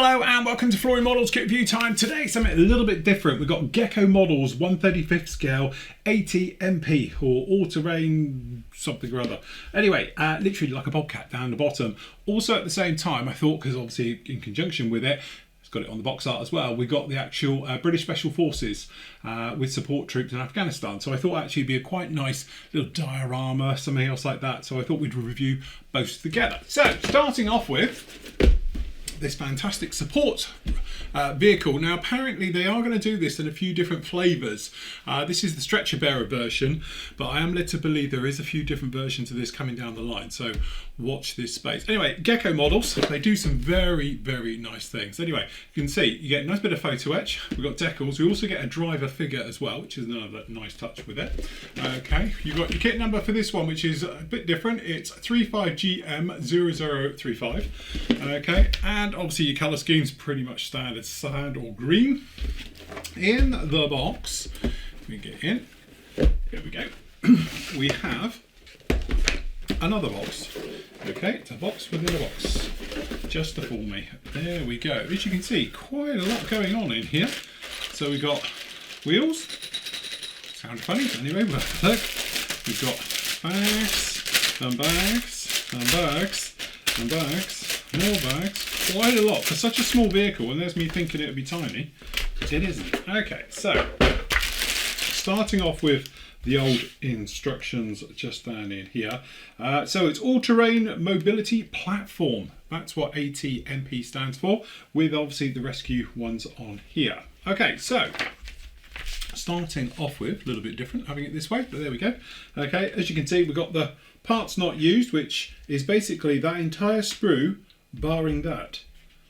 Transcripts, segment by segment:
Hello and welcome to Flooring Models Kit Review Time. Today something a little bit different. We've got Gecko Models 1/35th scale ATMP or all-terrain something or other. Anyway, literally like a bobcat down the bottom. Also at the same time I thought, because obviously in conjunction with it, got it on the box art as well, we got the actual British Special Forces with support troops in Afghanistan. So I thought actually it'd be a quite nice little diorama, something else like that. So I thought we'd review both together. So starting off with this fantastic support vehicle. Now apparently they are going to do this in a few different flavours. This is the stretcher bearer version, but I am led to believe there is a few different versions of this coming down the line, so watch this space. Anyway, Gecko Models, they do some very, very nice things. Anyway, you can see you get a nice bit of photo etch. We've got decals. We also get a driver figure as well, which is another nice touch with it. Okay, you've got your kit number for this one, which is a bit different. It's 35GM0035. Okay, and obviously your colour scheme's pretty much standard sand or green. In the box, we get in, here we go, we have another box. Okay, it's a box within a box, just to fool me. There we go. As you can see, quite a lot going on in here. So we've got wheels, sound funny, anyway, we'll have a look. We've got bags, and bags, and bags, and bags, more bags, quite a lot for such a small vehicle, and there's me thinking it would be tiny. It isn't. Okay, so starting off with the old instructions just down in here. So it's all-terrain mobility platform. That's what ATMP stands for, with obviously the rescue ones on here. Okay, so starting off with a little bit different, having it this way, but there we go. Okay, as you can see, we've got the parts not used, which is basically that entire sprue barring that,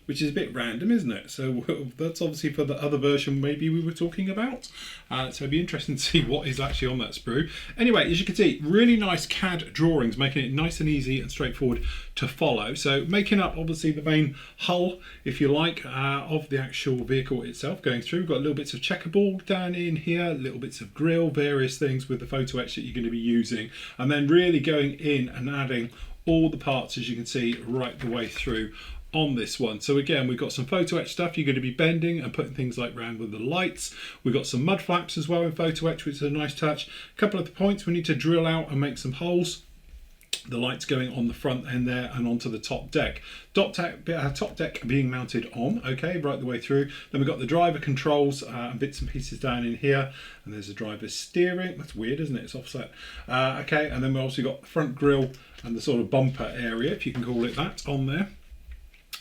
which is a bit random, isn't it? So that's obviously for the other version maybe we were talking about. So it'd be interesting to see what is actually on that sprue. Anyway, as you can see, really nice CAD drawings, making it nice and easy and straightforward to follow. So making up obviously the main hull, if you like, of the actual vehicle itself going through. We've got little bits of checkerboard down in here, little bits of grille, various things with the photo etch that you're going to be using. And then really going in and adding all the parts, as you can see, right the way through on this one. So again, we've got some photo etch stuff you're going to be bending and putting things like round with the lights. We've got some mud flaps as well in photo etch, which is a nice touch. A couple of the points we need to drill out and make some holes. The lights going on the front end there and onto the top deck. Top deck being mounted on, okay, right the way through. Then we've got the driver controls and bits and pieces down in here. And there's a driver's steering. That's weird, isn't it? It's offset. Okay, and then we've also got the front grille and the sort of bumper area, if you can call it that, on there.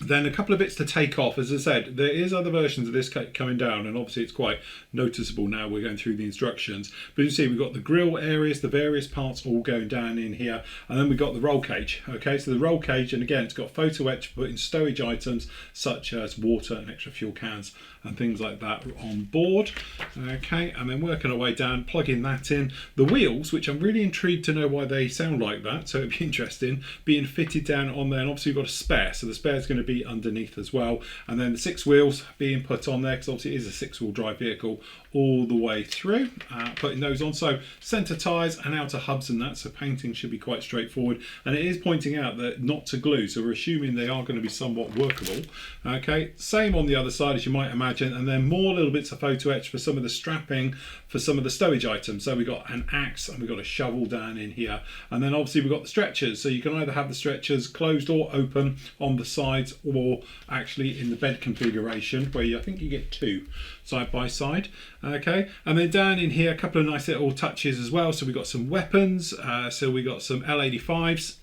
Then a couple of bits to take off. As I said, there is other versions of this coming down, and obviously it's quite noticeable now we're going through the instructions. But you see we've got the grille areas, the various parts all going down in here, and then we've got the roll cage. Okay, so the roll cage, and again it's got photo etch put in stowage items such as water and extra fuel cans and things like that on board. Okay, and then working our way down, plugging that in. The wheels, which I'm really intrigued to know why they sound like that, so it'd be interesting, being fitted down on there, and obviously we've got a spare, so the spare is going to be underneath as well. And then the 6 wheels being put on there, because obviously it is a 6-wheel drive vehicle all the way through, putting those on. So centre tyres and outer hubs and that, so painting should be quite straightforward, and it is pointing out that not to glue, so we're assuming they are going to be somewhat workable. Okay, same on the other side as you might imagine, and then more little bits of photo etch for some of the strapping for some of the stowage items. So we've got an axe and we've got a shovel down in here, and then obviously we've got the stretchers, so you can either have the stretchers closed or open on the sides, or actually in the bed configuration where I think you get 2 side by side. Okay, and then down in here a couple of nice little touches as well. So we've got some weapons, so we got some L85s,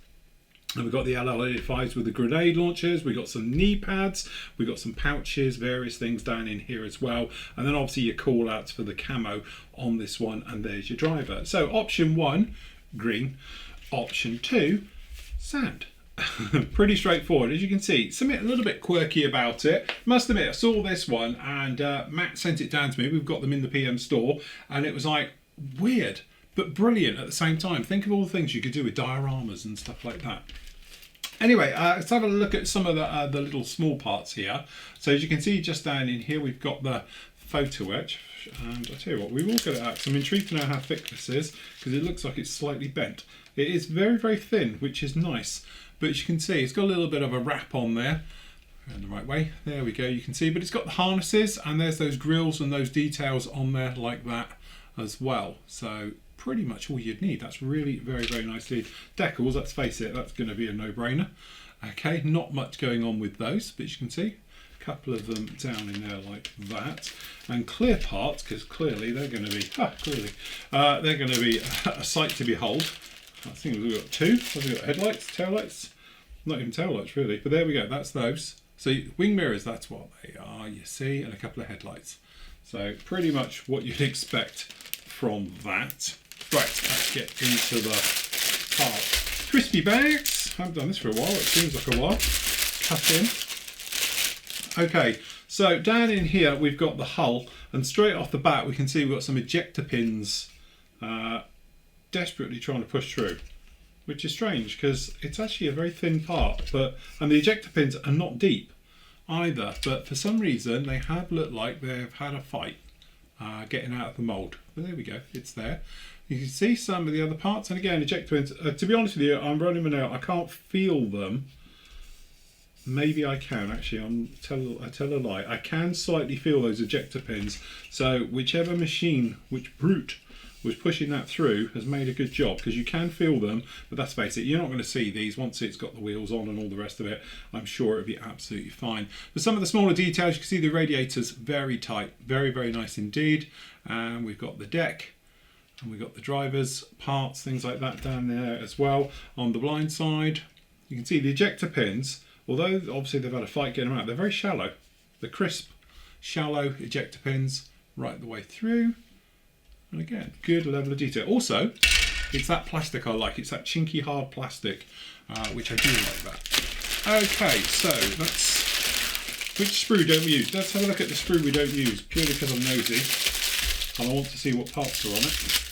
and we've got the LL85s with the grenade launchers. We've got some knee pads, we've got some pouches, various things down in here as well, and then obviously your call outs for the camo on this one, and there's your driver. So option 1, green. Option 2, sand. Pretty straightforward. As you can see, something a little bit quirky about it. Must admit, I saw this one and Matt sent it down to me. We've got them in the PM store, and it was like weird but brilliant at the same time. Think of all the things you could do with dioramas and stuff like that. Anyway, let's have a look at some of the little small parts here. So as you can see just down in here, we've got the photo etch, and I tell you what, we will get it out. So I'm intrigued to know how thick this is, because it looks like it's slightly bent. It is very, very thin, which is nice. But as you can see, it's got a little bit of a wrap on there. Going the right way. There we go, you can see, but it's got the harnesses and there's those grills and those details on there like that as well. So pretty much all you'd need. That's really very nicely. Decals, let's face it, that's going to be a no-brainer. Okay, not much going on with those, but you can see a couple of them down in there like that. And clear parts, because clearly they're going to be they're going to be a sight to behold. I think we've got two. We've got headlights, taillights, not even taillights really, but there we go. That's those. So wing mirrors, that's what they are, you see, and a couple of headlights. So pretty much what you'd expect from that. Right, let's get into the part. Crispy bags. I haven't done this for a while. It seems like a while. Cut in. Okay, so down in here we've got the hull, and straight off the bat we can see we've got some ejector pins desperately trying to push through, which is strange because it's actually a very thin part, and the ejector pins are not deep either, but for some reason they have looked like they've had a fight getting out of the mould. But there we go, it's there. You can see some of the other parts, and again, ejector pins, to be honest with you, I'm running them out, I can't feel them. Maybe I can actually, I tell a lie. I can slightly feel those ejector pins, so whichever machine, which brute was pushing that through has made a good job, because you can feel them, but let's face it, you're not going to see these once it's got the wheels on and all the rest of it. I'm sure it'll be absolutely fine. For some of the smaller details, you can see the radiators very tight, very nice indeed. And we've got the deck, and we've got the driver's parts, things like that down there as well. On the blind side, you can see the ejector pins, although obviously they've had a fight getting them out, they're very shallow. The crisp, shallow ejector pins right the way through. And again, good level of detail. Also, it's that plastic I like. It's that chinky hard plastic, which I do like that. Okay, so which sprue don't we use? Let's have a look at the sprue we don't use, purely because I'm nosy and I want to see what parts are on it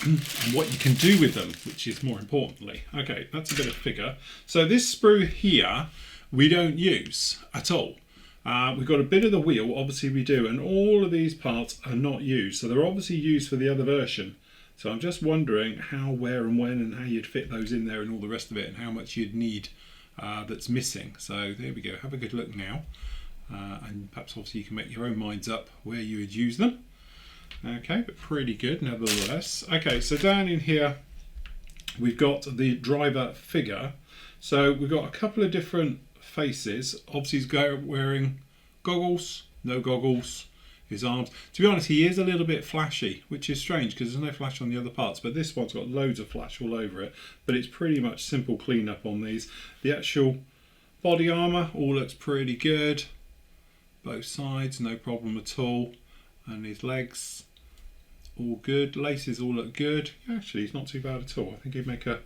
and what you can do with them, which is more importantly. Okay, that's a bit of figure. So this sprue here we don't use at all. We've got a bit of the wheel, obviously we do, and all of these parts are not used. So they're obviously used for the other version. So I'm just wondering how, where and when and how you'd fit those in there and all the rest of it, and how much you'd need that's missing. So there we go, have a good look now. And perhaps obviously you can make your own minds up where you would use them. Okay, but pretty good nevertheless. Okay, so down in here we've got the driver figure. So we've got a couple of different faces. Obviously he's wearing goggles, no goggles, his arms. To be honest, he is a little bit flashy, which is strange because there's no flash on the other parts, but this one's got loads of flash all over it, but it's pretty much simple cleanup on these. The actual body armour all looks pretty good, both sides, no problem at all, and his legs all good, laces all look good. Actually, he's not too bad at all. I think he'd make a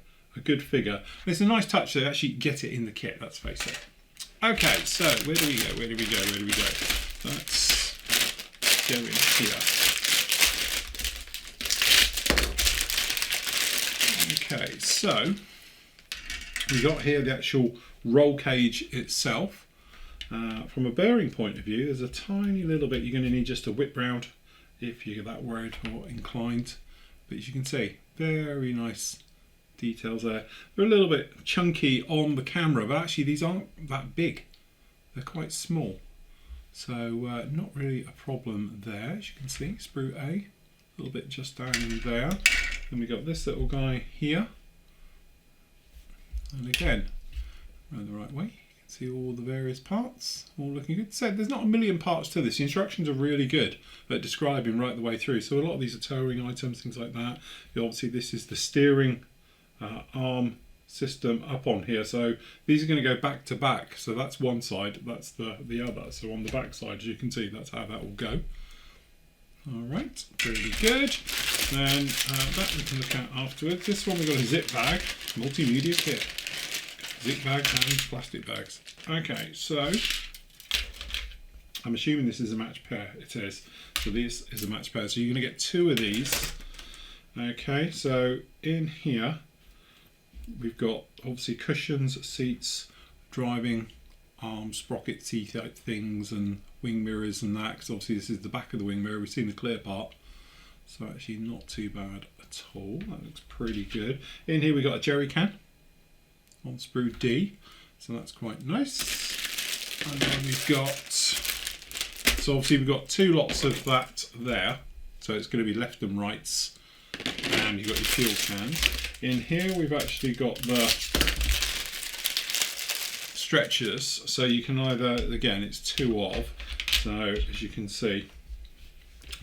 good figure. And it's a nice touch to actually get it in the kit, let's face it. Okay, so where do we go? Let's go in here. Okay, so we got here the actual roll cage itself. From a bearing point of view, there's a tiny little bit you're going to need just to whip round if you're that worried or inclined. But as you can see, very nice details there. They're a little bit chunky on the camera, but actually these aren't that big. They're quite small. So not really a problem there, as you can see. Sprue A, a little bit just down in there. Then we got this little guy here. And again, around the right way. See all the various parts, all looking good. So there's not a million parts to this. The instructions are really good at describing right the way through. So a lot of these are towing items, things like that. Obviously this is the steering arm system up on here. So these are going to go back to back. So that's one side, that's the other. So on the back side, as you can see, that's how that will go. All right, pretty good. Then that we can look at afterwards. This one we've got a zip bag, multimedia kit. Zip bag and plastic bags. Okay, so I'm assuming this is a match pair. It is. So this is a match pair. So you're going to get two of these. Okay, so in here we've got obviously cushions, seats, driving arms, sprockety type things, and wing mirrors and that. Because obviously this is the back of the wing mirror. We've seen the clear part. So actually not too bad at all. That looks pretty good. In here we got a jerry can on sprue D. So that's quite nice. And then we've got, so obviously we've got 2 lots of that there. So it's going to be left and rights. And you've got your fuel cans. In here we've actually got the stretchers. So you can either, again, it's 2 of. So as you can see,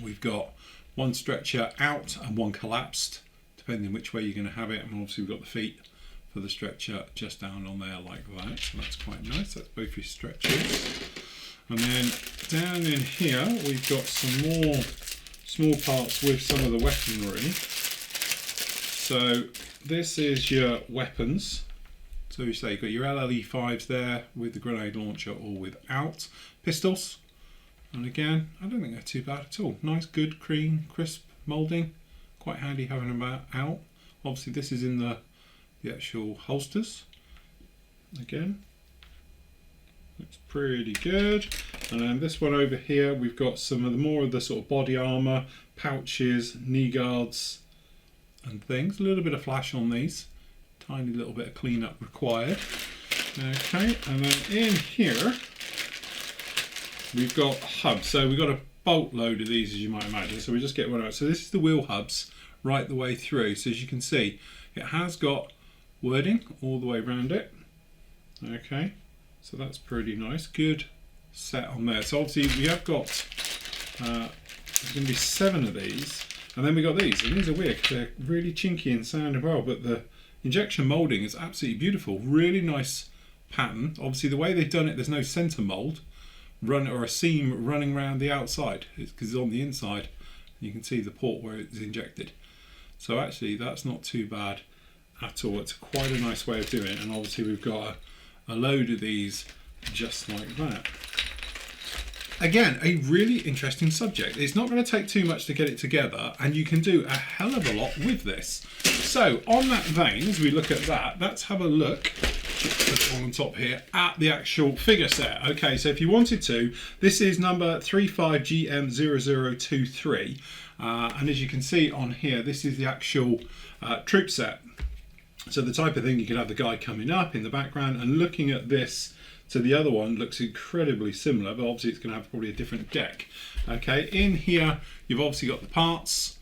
we've got 1 stretcher out and 1 collapsed, depending which way you're going to have it. And obviously we've got the feet for the stretcher just down on there like that. So that's quite nice. That's both your stretchers. And then down in here we've got some more small parts with some of the weaponry. So this is your weapons. So you say you've got your LLE5s there with the grenade launcher or without. Pistols. And again, I don't think they're too bad at all. Nice, good, clean, crisp moulding. Quite handy having them out. Obviously this is in the actual holsters. Again, looks pretty good. And then this one over here, we've got some of the more of the sort of body armour, pouches, knee guards and things. A little bit of flash on these. Tiny little bit of cleanup required. Okay, and then in here we've got hubs. So we've got a boatload of these, as you might imagine. So we just get one out. So this is the wheel hubs right the way through. So as you can see, it has got wording all the way around it. Okay, so that's pretty nice. Good set on there. So obviously we have got there's going to be 7 of these, and then we got these, and these are weird. They're really chinky and sound well, but the injection moulding is absolutely beautiful. Really nice pattern. Obviously the way they've done it, there's no center mold or a seam running around the outside. It's because it's on the inside. You can see the port where it's injected. So actually that's not too bad at all. It's quite a nice way of doing it, and obviously we've got a load of these just like that. Again, a really interesting subject. It's not going to take too much to get it together, and you can do a hell of a lot with this. So on that vein, as we look at that, let's have a look, put it on top here, at the actual figure set. Okay, so if you wanted to, this is number 35GM0023, and as you can see on here, this is the actual troop set. So the type of thing, you could have the guy coming up in the background, and looking at this to the other one looks incredibly similar, but obviously it's going to have probably a different deck. Okay, in here you've obviously got the parts,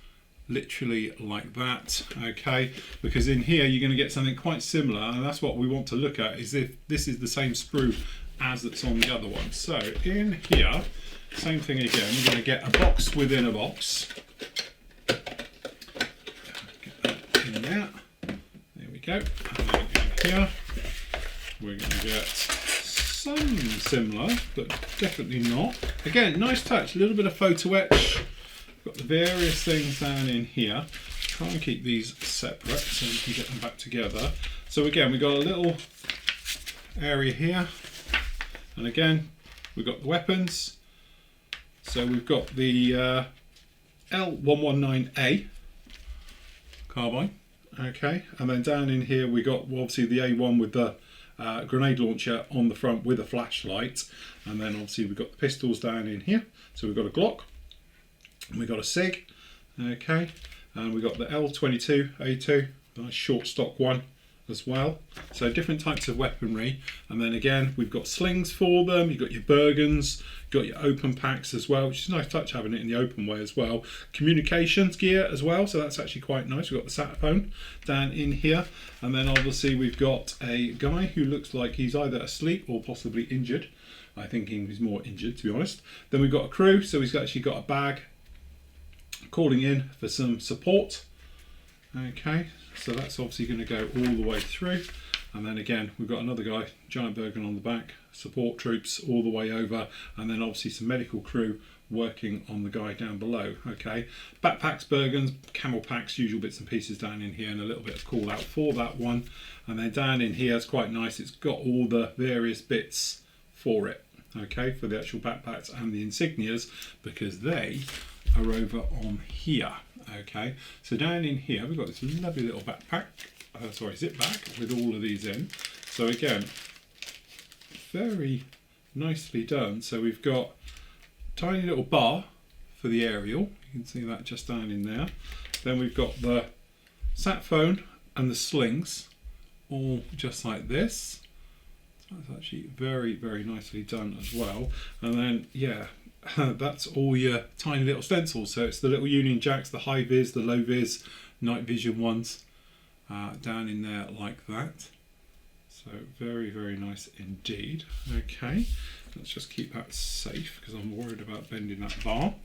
literally like that. Okay, because in here you're going to get something quite similar, and that's what we want to look at, is if this is the same sprue as that's on the other one. So in here, same thing again, you're going to get a box within a box. Get that in there. There we go. And then in here we're going to get some similar, but definitely not. Again, nice touch, a little bit of photo etch. Got the various things down in here. Try and keep these separate so we can get them back together. So again, we've got a little area here, and again, we've got the weapons. So we've got the L119A carbine. Okay, and then down in here we got obviously the A1 with the grenade launcher on the front with a flashlight, and then obviously we've got the pistols down in here. So we've got a Glock, and we've got a SIG, okay, and we've got the L22A2, nice short stock one as well. So different types of weaponry, and then again we've got slings for them. You've got your Bergens, you've got your open packs as well, which is a nice touch having it in the open way as well. Communications gear as well, so that's actually quite nice. We've got the sat phone down in here, and then obviously we've got a guy who looks like he's either asleep or possibly injured. I think he's more injured, to be honest. Then we've got a crew, so he's actually got a bag calling in for some support. Okay, so that's obviously going to go all the way through, and then again we've got another guy, giant Bergen on the back, support troops all the way over, and then obviously some medical crew working on the guy down below. Okay, backpacks, Bergens, camel packs, usual bits and pieces down in here, and a little bit of call out for that one. And then down in here, it's quite nice, it's got all the various bits for it, okay, for the actual backpacks and the insignias, because they are over on here. Okay, so down in here we've got this lovely little backpack, zip bag with all of these in. So again, very nicely done. So we've got tiny little bar for the aerial, you can see that just down in there. Then we've got the sat phone and the slings all just like this. That's actually very, very nicely done as well. And then, yeah, that's all your tiny little stencils. So it's the little Union Jacks, the high vis, the low vis, night vision ones down in there like that. So very, very nice indeed. Okay, let's just keep that safe because I'm worried about bending that bar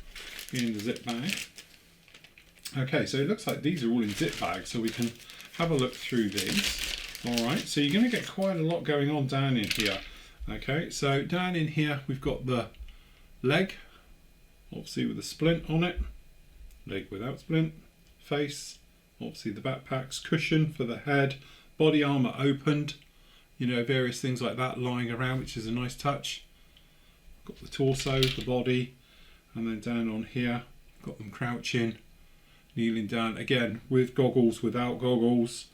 in the zip bag. Okay, so it looks like these are all in zip bags, so we can have a look through these. All right, so you're going to get quite a lot going on down in here. Okay, so down in here we've got the leg, obviously with a splint on it, leg without splint, face, obviously the backpacks, cushion for the head, body armour opened, you know, various things like that lying around, which is a nice touch. Got the torso, the body, and then down on here, got them crouching, kneeling down, again with goggles, without goggles,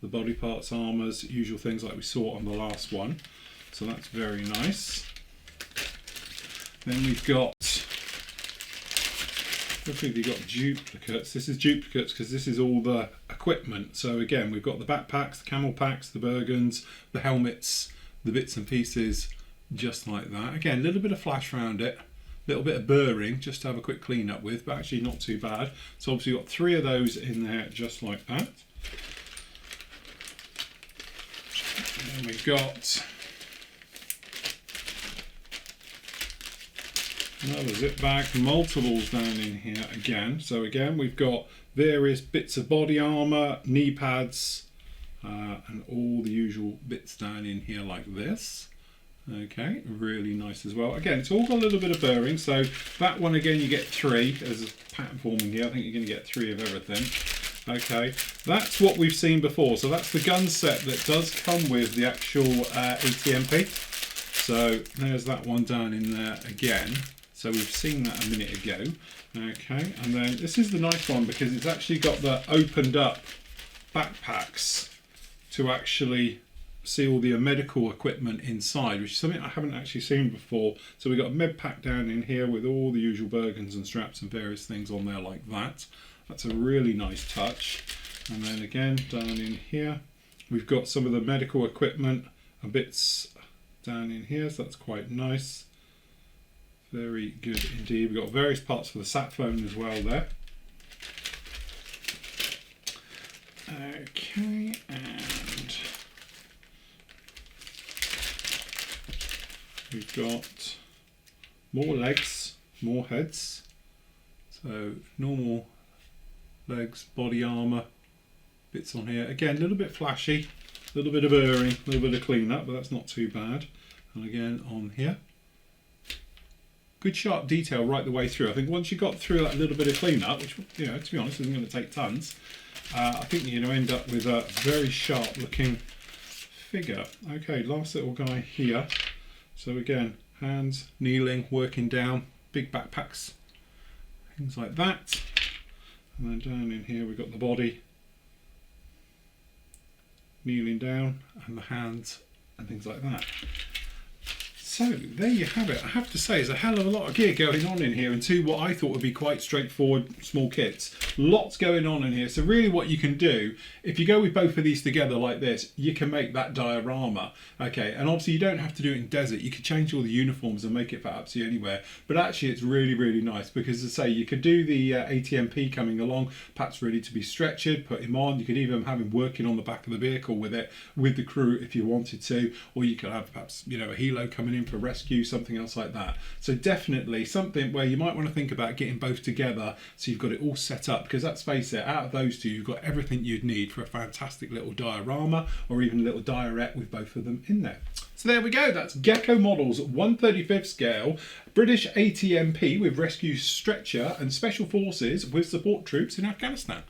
the body parts, armours, usual things like we saw on the last one. So that's very nice. Then we've got, hopefully we've got duplicates. This is duplicates because this is all the equipment. So again, we've got the backpacks, the camel packs, the Bergens, the helmets, the bits and pieces, just like that. Again, a little bit of flash around it, a little bit of burring just to have a quick clean up with, but actually not too bad. So obviously you've got 3 of those in there just like that. And then we've got another zip bag, multiples down in here again. So again, we've got various bits of body armour, knee pads, and all the usual bits down in here like this. Okay, really nice as well. Again, it's all got a little bit of burring, so that one again you get 3. There's a pattern forming here. I think you're going to get 3 of everything. Okay, that's what we've seen before. So that's the gun set that does come with the actual ATMP. So there's that one down in there again. So we've seen that a minute ago. Okay, and then this is the nice one because it's actually got the opened up backpacks to actually see all the medical equipment inside, which is something I haven't actually seen before. So we've got a med pack down in here with all the usual Bergens and straps and various things on there like that. That's a really nice touch. And then again down in here we've got some of the medical equipment and bits down in here, so that's quite nice. Very good indeed. We've got various parts for the sat phone as well there. Okay, and we've got more legs, more heads. So normal legs, body armour, bits on here. Again, a little bit flashy, a little bit of burring, a little bit of clean up, but that's not too bad. And again on here. Good sharp detail right the way through. I think once you got through that little bit of clean up, which, you know, to be honest isn't going to take tons, I think you're going to end up with a very sharp looking figure. Okay, last little guy here. So again, hands, kneeling, working down, big backpacks, things like that. And then down in here we've got the body, kneeling down, and the hands and things like that. So there you have it. I have to say, there's a hell of a lot of gear going on in here, and 2 what I thought would be quite straightforward small kits. Lots going on in here. So really what you can do, if you go with both of these together like this, you can make that diorama. Okay, and obviously you don't have to do it in desert. You could change all the uniforms and make it for absolutely anywhere. But actually it's really, really nice because, as I say, you could do the ATMP coming along, perhaps ready to be stretchered, put him on. You could even have him working on the back of the vehicle with it, with the crew if you wanted to, or you could have perhaps, you know, a helo coming in for rescue, something else like that. So definitely something where you might want to think about getting both together so you've got it all set up, because let's face it, out of those 2 you've got everything you'd need for a fantastic little diorama, or even a little diorette with both of them in there. So there we go, that's Gecko Models 1/35 scale British ATMP with rescue stretcher and special forces with support troops in Afghanistan.